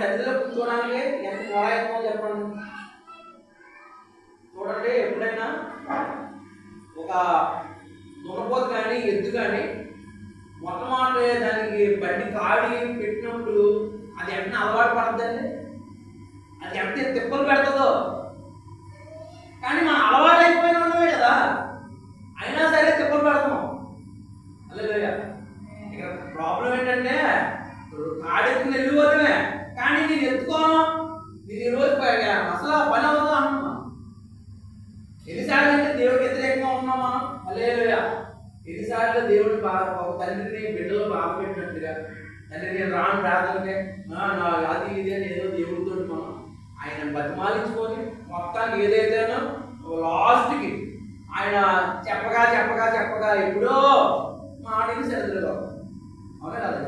సన్నిధిలో కూర్చోడానికి ఎంత మొరాయిమో చెప్పండి. చూడండి, ఎప్పుడైనా ఒక దున్నపోతు కానీ ఎద్దు కానీ మొట్టమొదటి దానికి బండి కాడి పెట్టినప్పుడు అది వెంటనే అలవాటు పడద్దండి. అది ఎంత తిప్పలు పెడుతుందో. కానీ మనం అలవాటు అయిపోయిన ఉండమే కదా, అయినా సరే తిప్పలు పెడతాం. అల్లెలూయా. ఇక్కడ ప్రాబ్లం ఏంటంటే కాడెత్తుకుని వెళ్ళిపోతామే, కానీ నేను ఎత్తుకోను, నేను ఈరోజు అసలు పని అవుతుందా అంటున్నా. ఎన్నిసార్లు అంటే దేవుడికి వ్యతిరేకంగా ఉన్నాం మనం. హల్లెలూయా. ఎన్నిసార్లు దేవుడు ఒక తండ్రిని బిడ్డలు బాధ పెట్టినట్టుగా, తండ్రి నేను రాను ప్రార్థనకే అది ఇది అని ఏదో దేవుడితో మనం ఆయన బతిమాలించుకొని మొత్తానికి ఏదైతేనో లాస్ట్కి ఆయన చెప్పగా చెప్పగా చెప్పగా ఎప్పుడో మాటిని సరిదిలో అవునా కదా.